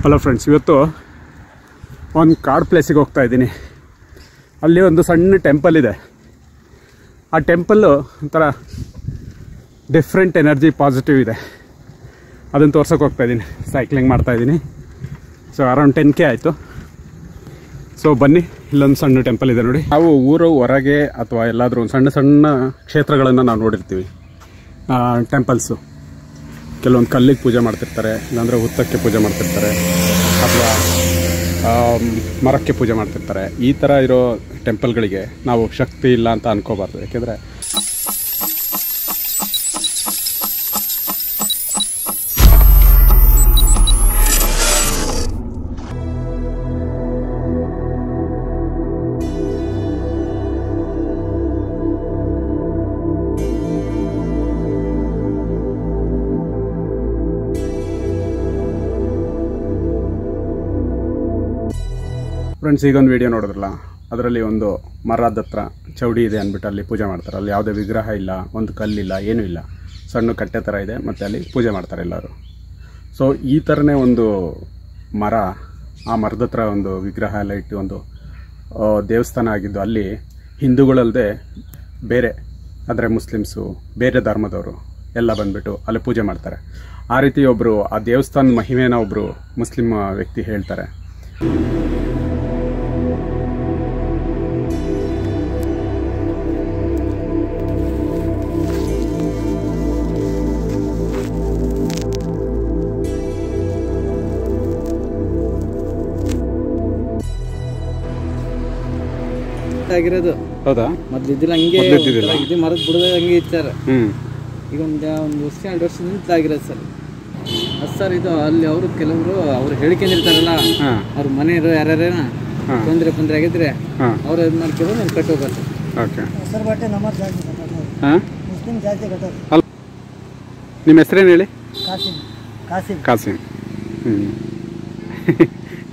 Hello friends, ಇವತ್ತು ಒಂದು ಕಾಡು ಪ್ಲೇಸಿಗೆ ಹೋಗ್ತಾ ಇದ್ದೀನಿ. ಅಲ್ಲಿ ಒಂದು ಸಣ್ಣ ಟೆಂಪಲ್ ಇದೆ. ಆ ಟೆಂಪಲ್ಲು ಒಂಥರ ಡಿಫ್ರೆಂಟ್ ಎನರ್ಜಿ ಪಾಸಿಟಿವ್ ಇದೆ. ಅದನ್ನು ತೋರ್ಸೋಕೆ ಹೋಗ್ತಾ ಇದ್ದೀನಿ. ಸೈಕ್ಲಿಂಗ್ ಮಾಡ್ತಾಯಿದ್ದೀನಿ. ಸೊ ಅರೌಂಡ್ 10K ಆಯಿತು. ಸೊ ಬನ್ನಿ, ಇಲ್ಲೊಂದು ಸಣ್ಣ ಟೆಂಪಲ್ ಇದೆ ನೋಡಿ. ನಾವು ಊರು ಹೊರಗೆ ಅಥವಾ ಎಲ್ಲಾದರೂ ಒಂದು ಸಣ್ಣ ಸಣ್ಣ ಕ್ಷೇತ್ರಗಳನ್ನು ನಾವು ನೋಡಿರ್ತೀವಿ. ಟೆಂಪಲ್ಸು ಕೆಲವೊಂದು ಕಲ್ಲಿಗೆ ಪೂಜೆ ಮಾಡ್ತಿರ್ತಾರೆ, ಇಲ್ಲಾಂದರೆ ಹುತ್ತಕ್ಕೆ ಪೂಜೆ ಮಾಡ್ತಿರ್ತಾರೆ, ಅಥವಾ ಮರಕ್ಕೆ ಪೂಜೆ ಮಾಡ್ತಿರ್ತಾರೆ. ಈ ಥರ ಇರೋ ಟೆಂಪಲ್ಗಳಿಗೆ ನಾವು ಶಕ್ತಿ ಇಲ್ಲ ಅಂತ ಅನ್ಕೋಬಾರ್ದು. ಯಾಕೆಂದರೆ ಫ್ರೆಂಡ್ಸ್, ಈಗೊಂದು ವಿಡಿಯೋ ನೋಡಿದ್ರಲ್ಲ, ಅದರಲ್ಲಿ ಒಂದು ಮರದ ಹತ್ರ ಚೌಡಿ ಇದೆ ಅಂದ್ಬಿಟ್ಟು ಅಲ್ಲಿ ಪೂಜೆ ಮಾಡ್ತಾರೆ. ಅಲ್ಲಿ ಯಾವುದೇ ವಿಗ್ರಹ ಇಲ್ಲ, ಒಂದು ಕಲ್ಲಿಲ್ಲ, ಏನೂ ಇಲ್ಲ, ಸಣ್ಣ ಕಟ್ಟೆ ಥರ ಇದೆ. ಮತ್ತು ಅಲ್ಲಿ ಪೂಜೆ ಮಾಡ್ತಾರೆ ಎಲ್ಲರೂ. ಸೊ ಈ ಥರನೇ ಒಂದು ಮರ, ಆ ಮರದ ಹತ್ರ ಒಂದು ವಿಗ್ರಹ ಎಲ್ಲ ಇಟ್ಟು ಒಂದು ದೇವಸ್ಥಾನ ಆಗಿದ್ದು. ಅಲ್ಲಿ ಹಿಂದೂಗಳಲ್ಲದೆ ಬೇರೆ, ಅಂದರೆ ಮುಸ್ಲಿಮ್ಸು, ಬೇರೆ ಧರ್ಮದವರು ಎಲ್ಲ ಬಂದುಬಿಟ್ಟು ಅಲ್ಲಿ ಪೂಜೆ ಮಾಡ್ತಾರೆ. ಆ ರೀತಿ ಒಬ್ಬರು ಆ ದೇವಸ್ಥಾನದ ಮಹಿಮೆನ ಒಬ್ಬರು ಮುಸ್ಲಿಮ್ ವ್ಯಕ್ತಿ ಹೇಳ್ತಾರೆ. ಆಗಿರೋದು ಹೌದಾ? ಮೊದ್ಲಿದ್ದಿಲ್ಲ, ಹಂಗೆ ಇದು ಮರದ ಬುಡದ ಹಂಗೆ ಇರ್ತಾರೆ. ಈಗ ಒಂದು ವರ್ಷ 2 ವರ್ಷದಿಂದ ಆಗಿರೋದು ಸರ್. ಅದು ಸರ್, ಇದು ಅಲ್ಲಿ ಅವರು ಕೆಲವರು ಅವ್ರು ಹೇಳ್ಕೊಂಡಿರ್ತಾರಲ್ಲ, ಅವ್ರ ಮನೆಯವರು ಯಾರ್ಯಾರೇನ ತೊಂದರೆ ಆಗಿದ್ರೆ ಅವ್ರು ಇದು ಮಾಡ್ಕೊಂಡು ನಾನು ಕಟ್ಟಿ ಹೋಗೋದು. ನಿಮ್ಮ ಹೆಸರೇನು ಹೇಳಿ? ಕಾಸಿಂ.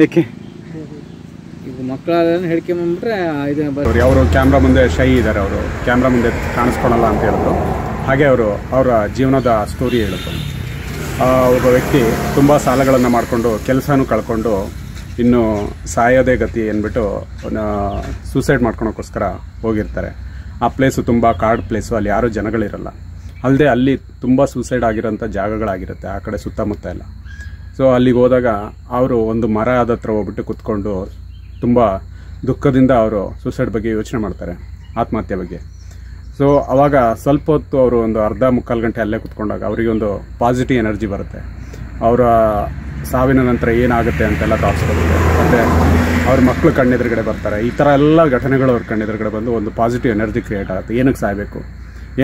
ಏಕೆ ಈಗ ಮಕ್ಕಳ ಹೇಳ್ಕೊಂಬಂದ್ಬಿಟ್ರೆ ಅವರು ಕ್ಯಾಮ್ರಾ ಮುಂದೆ ಶೈ ಇದ್ದಾರೆ. ಅವರು ಕ್ಯಾಮ್ರಾ ಮುಂದೆ ಕಾಣಿಸ್ಕೊಳಲ್ಲ ಅಂತ ಹೇಳಿದ್ರು. ಹಾಗೆ ಅವರ ಜೀವನದ ಸ್ಟೋರಿ ಹೇಳಿದ್ರು. ಒಬ್ಬ ವ್ಯಕ್ತಿ ತುಂಬ ಸಾಲಗಳನ್ನು ಮಾಡಿಕೊಂಡು ಕೆಲಸನೂ ಕಳ್ಕೊಂಡು ಇನ್ನು ಸಾಯೋದೇ ಗತಿ ಅಂದ್ಬಿಟ್ಟು ಸೂಸೈಡ್ ಮಾಡ್ಕೊಳೋಕ್ಕೋಸ್ಕರ ಹೋಗಿರ್ತಾರೆ. ಆ ಪ್ಲೇಸು ತುಂಬ ಕಾಡು ಪ್ಲೇಸು, ಅಲ್ಲಿ ಯಾರೂ ಜನಗಳಿರಲ್ಲ. ಅಲ್ಲದೆ ಅಲ್ಲಿ ತುಂಬ ಸೂಸೈಡ್ ಆಗಿರೋಂಥ ಜಾಗಗಳಾಗಿರುತ್ತೆ ಆ ಕಡೆ ಸುತ್ತಮುತ್ತ ಎಲ್ಲ. ಸೊ ಅಲ್ಲಿಗೆ ಹೋದಾಗ ಅವರು ಒಂದು ಮರ ಆದ ಹತ್ರ ಹೋಗ್ಬಿಟ್ಟು ಕುತ್ಕೊಂಡು ತುಂಬ ದುಃಖದಿಂದ ಅವರು ಸೂಸೈಡ್ ಬಗ್ಗೆ ಯೋಚನೆ ಮಾಡ್ತಾರೆ, ಆತ್ಮಹತ್ಯೆ ಬಗ್ಗೆ. ಸೊ ಅವಾಗ ಸ್ವಲ್ಪ ಹೊತ್ತು ಅವರು ಒಂದು ಅರ್ಧ ಮುಕ್ಕಾಲು ಗಂಟೆ ಅಲ್ಲೇ ಕುತ್ಕೊಂಡಾಗ ಅವರಿಗೆ ಒಂದು ಪಾಸಿಟಿವ್ ಎನರ್ಜಿ ಬರುತ್ತೆ. ಅವರ ಸಾವಿನ ನಂತರ ಏನಾಗುತ್ತೆ ಅಂತೆಲ್ಲ ಥಾಟ್ಸ್ ಬರುತ್ತೆ. ಮತ್ತು ಅವ್ರ ಮಕ್ಕಳು ಕಣ್ಣೆದುರುಗಡೆ ಬರ್ತಾರೆ. ಈ ಥರ ಎಲ್ಲ ಘಟನೆಗಳು ಅವ್ರ ಕಣ್ಣೆದುರುಗಡೆ ಬಂದು ಒಂದು ಪಾಸಿಟಿವ್ ಎನರ್ಜಿ ಕ್ರಿಯೇಟ್ ಆಗುತ್ತೆ. ಏನಕ್ಕೆ ಸಾಯಬೇಕು,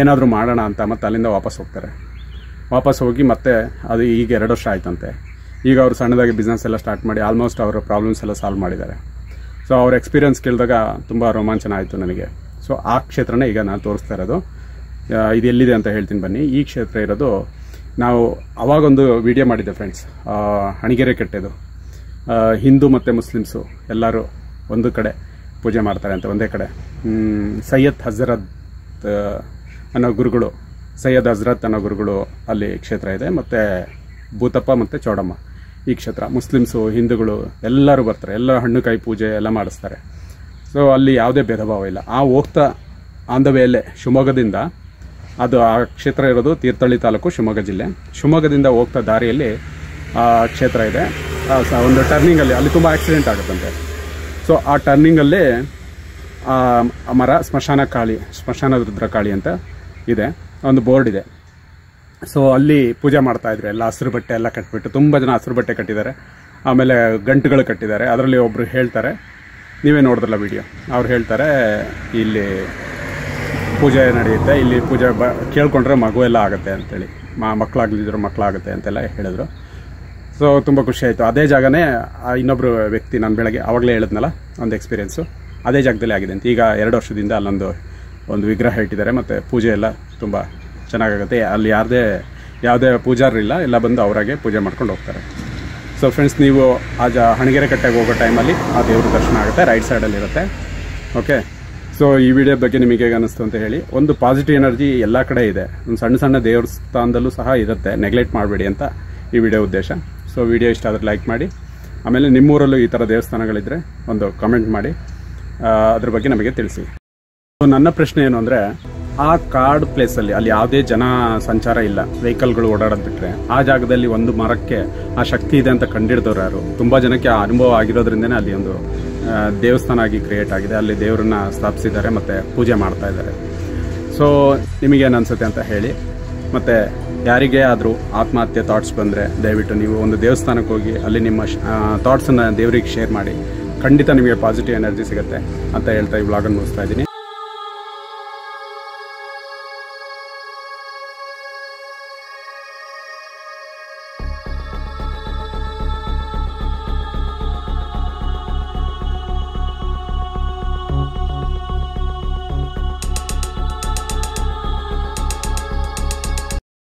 ಏನಾದರೂ ಮಾಡೋಣ ಅಂತ. ಮತ್ತು ಅಲ್ಲಿಂದ ವಾಪಸ್ ಹೋಗ್ತಾರೆ. ವಾಪಸ್ ಹೋಗಿ ಮತ್ತೆ ಅದು ಈಗ 2 ವರ್ಷ ಆಯ್ತಂತೆ. ಈಗ ಅವರು ಸಣ್ಣದಾಗಿ ಬಿಸ್ನೆಸ್ ಎಲ್ಲ ಸ್ಟಾರ್ಟ್ ಮಾಡಿ ಆಲ್ಮೋಸ್ಟ್ ಅವರ ಪ್ರಾಬ್ಲಮ್ಸ್ ಎಲ್ಲ ಸಾಲ್ವ್ ಮಾಡಿದ್ದಾರೆ. ಸೊ ಅವ್ರ ಎಕ್ಸ್ಪೀರಿಯನ್ಸ್ ಕೇಳಿದಾಗ ತುಂಬ ರೋಮಾಂಚನ ಆಯಿತು ನನಗೆ. ಸೊ ಆ ಕ್ಷೇತ್ರನೇ ಈಗ ನಾನು ತೋರಿಸ್ತಾ ಇರೋದು. ಇದು ಎಲ್ಲಿದೆ ಅಂತ ಹೇಳ್ತೀನಿ ಬನ್ನಿ. ಈ ಕ್ಷೇತ್ರ ಇರೋದು, ನಾವು ಅವಾಗೊಂದು ವಿಡಿಯೋ ಮಾಡಿದ್ದೆ ಫ್ರೆಂಡ್ಸ್, ಹಣಿಗೆರೆ ಕಟ್ಟೆದು. ಹಿಂದೂ ಮತ್ತು ಮುಸ್ಲಿಮ್ಸು ಎಲ್ಲರೂ ಒಂದು ಕಡೆ ಪೂಜೆ ಮಾಡ್ತಾರೆ ಅಂತ, ಒಂದೇ ಕಡೆ. ಸೈಯದ್ ಹಜ್ರತ್ ಅನ್ನೋ ಗುರುಗಳು ಅಲ್ಲಿ ಕ್ಷೇತ್ರ ಇದೆ. ಮತ್ತು ಭೂತಪ್ಪ ಮತ್ತು ಚೌಡಮ್ಮ ಈ ಕ್ಷೇತ್ರ. ಮುಸ್ಲಿಮ್ಸು, ಹಿಂದೂಗಳು ಎಲ್ಲರೂ ಬರ್ತಾರೆ. ಎಲ್ಲ ಹಣ್ಣುಕಾಯಿ ಪೂಜೆ ಎಲ್ಲ ಮಾಡಿಸ್ತಾರೆ. ಸೊ ಅಲ್ಲಿ ಯಾವುದೇ ಭೇದ ಭಾವ ಇಲ್ಲ. ಹೋಗ್ತಾ ಆನ್ ದ ವೇಲೆ ಶಿವಮೊಗ್ಗದಿಂದ, ಅದು ಆ ಕ್ಷೇತ್ರ ಇರೋದು ತೀರ್ಥಹಳ್ಳಿ ತಾಲೂಕು, ಶಿವಮೊಗ್ಗ ಜಿಲ್ಲೆ. ಶಿವಮೊಗ್ಗದಿಂದ ಹೋಗ್ತಾ ದಾರಿಯಲ್ಲಿ ಆ ಕ್ಷೇತ್ರ ಇದೆ. ಒಂದು ಟರ್ನಿಂಗಲ್ಲಿ ಅಲ್ಲಿ ತುಂಬ ಆಕ್ಸಿಡೆಂಟ್ ಆಗುತ್ತಂತೆ. ಸೊ ಆ ಟರ್ನಿಂಗಲ್ಲಿ ಮರ ಸ್ಮಶಾನ ರುದ್ರಕಾಳಿ ಅಂತ ಇದೆ, ಒಂದು ಬೋರ್ಡ್ ಇದೆ. ಸೊ ಅಲ್ಲಿ ಪೂಜೆ ಮಾಡ್ತಾಯಿದ್ರು. ಎಲ್ಲ ಹಸಿರು ಬಟ್ಟೆ ಎಲ್ಲ ಕಟ್ಟಿಬಿಟ್ಟು, ತುಂಬ ಜನ ಹಸಿರು ಬಟ್ಟೆ ಕಟ್ಟಿದ್ದಾರೆ. ಆಮೇಲೆ ಗಂಟುಗಳು ಕಟ್ಟಿದ್ದಾರೆ. ಅದರಲ್ಲಿ ಒಬ್ಬರು ಹೇಳ್ತಾರೆ, ನೀವೇ ನೋಡಿದ್ರಲ್ಲ ವಿಡಿಯೋ, ಅವ್ರು ಹೇಳ್ತಾರೆ ಇಲ್ಲಿ ಪೂಜೆ ನಡೆಯುತ್ತೆ, ಇಲ್ಲಿ ಪೂಜೆ ಕೇಳ್ಕೊಂಡ್ರೆ ಮಗು ಎಲ್ಲ ಆಗುತ್ತೆ ಅಂತೇಳಿ, ಮಕ್ಕಳಾಗಲಿದ್ರು ಮಕ್ಕಳಾಗುತ್ತೆ ಅಂತೆಲ್ಲ ಹೇಳಿದ್ರು. ಸೊ ತುಂಬ ಖುಷಿ ಆಯಿತು. ಅದೇ ಜಾಗನೇ ಇನ್ನೊಬ್ಬರು ವ್ಯಕ್ತಿ, ನಾನು ಬೆಳಗ್ಗೆ ಆವಾಗಲೇ ಹೇಳಿದ್ನಲ್ಲ ಒಂದು ಎಕ್ಸ್ಪೀರಿಯೆನ್ಸು, ಅದೇ ಜಾಗದಲ್ಲಿ ಆಗಿದೆ ಅಂತ. ಈಗ 2 ವರ್ಷದಿಂದ ಅಲ್ಲೊಂದು ವಿಗ್ರಹ ಇಟ್ಟಿದ್ದಾರೆ. ಮತ್ತು ಪೂಜೆ ಎಲ್ಲ ತುಂಬ ಚೆನ್ನಾಗಾಗುತ್ತೆ. ಅಲ್ಲಿ ಯಾವುದೇ ಪೂಜಾರಿಲ್ಲ, ಎಲ್ಲ ಬಂದು ಅವರಾಗೆ ಪೂಜೆ ಮಾಡ್ಕೊಂಡು ಹೋಗ್ತಾರೆ. ಸೊ ಫ್ರೆಂಡ್ಸ್, ನೀವು ಹಣಿಗೆರೆ ಕಟ್ಟೆಗೆ ಹೋಗೋ ಟೈಮಲ್ಲಿ ಆ ದೇವ್ರ ದರ್ಶನ ಆಗುತ್ತೆ, ರೈಟ್ ಸೈಡಲ್ಲಿರುತ್ತೆ. ಓಕೆ, ಸೊ ಈ ವಿಡಿಯೋ ಬಗ್ಗೆ ನಿಮಗೆ ಹೇಗೆ ಅನ್ನಿಸ್ತು ಅಂತ ಹೇಳಿ. ಒಂದು ಪಾಸಿಟಿವ್ ಎನರ್ಜಿ ಎಲ್ಲ ಕಡೆ ಇದೆ, ಒಂದು ಸಣ್ಣ ಸಣ್ಣ ದೇವಸ್ಥಾನದಲ್ಲೂ ಸಹ ಇರುತ್ತೆ, ನೆಗ್ಲೆಕ್ಟ್ ಮಾಡಬೇಡಿ ಅಂತ ಈ ವಿಡಿಯೋ ಉದ್ದೇಶ. ಸೊ ವಿಡಿಯೋ ಇಷ್ಟ ಆದರೆ ಲೈಕ್ ಮಾಡಿ, ಆಮೇಲೆ ನಿಮ್ಮೂರಲ್ಲೂ ಈ ಥರ ದೇವಸ್ಥಾನಗಳಿದ್ದರೆ ಒಂದು ಕಮೆಂಟ್ ಮಾಡಿ ಅದ್ರ ಬಗ್ಗೆ ನಮಗೆ ತಿಳಿಸಿ. ನನ್ನ ಪ್ರಶ್ನೆ ಏನು ಅಂದರೆ, ಆ ಕಾಡು ಪ್ಲೇಸಲ್ಲಿ ಅಲ್ಲಿ ಯಾವುದೇ ಜನ ಸಂಚಾರ ಇಲ್ಲ, ವೆಹಿಕಲ್ಗಳು ಓಡಾಡೋದು ಬಿಟ್ಟರೆ, ಆ ಜಾಗದಲ್ಲಿ ಒಂದು ಮರಕ್ಕೆ ಆ ಶಕ್ತಿ ಇದೆ ಅಂತ ಕಂಡಿಡಿದವ್ರು ಯಾರು? ತುಂಬ ಜನಕ್ಕೆ ಆ ಅನುಭವ ಆಗಿರೋದ್ರಿಂದನೇ ಅಲ್ಲಿ ಒಂದು ದೇವಸ್ಥಾನ ಆಗಿ ಕ್ರಿಯೇಟ್ ಆಗಿದೆ. ಅಲ್ಲಿ ದೇವರನ್ನ ಸ್ಥಾಪಿಸಿದ್ದಾರೆ ಮತ್ತು ಪೂಜೆ ಮಾಡ್ತಾ ಇದ್ದಾರೆ. ಸೊ ನಿಮಗೇನು ಅನಿಸುತ್ತೆ ಅಂತ ಹೇಳಿ. ಮತ್ತು ಯಾರಿಗೇ ಆದರೂ ಆತ್ಮಹತ್ಯೆ ಥಾಟ್ಸ್ ಬಂದರೆ ದಯವಿಟ್ಟು ನೀವು ಒಂದು ದೇವಸ್ಥಾನಕ್ಕೆ ಹೋಗಿ ಅಲ್ಲಿ ನಿಮ್ಮ ಥಾಟ್ಸನ್ನು ದೇವರಿಗೆ ಶೇರ್ ಮಾಡಿ. ಖಂಡಿತ ನಿಮಗೆ ಪಾಸಿಟಿವ್ ಎನರ್ಜಿ ಸಿಗುತ್ತೆ ಅಂತ ಹೇಳ್ತಾ ಈ ವ್ಲಾಗನ್ನು ಮುಗಿಸ್ತಾ ಇದ್ದೀನಿ.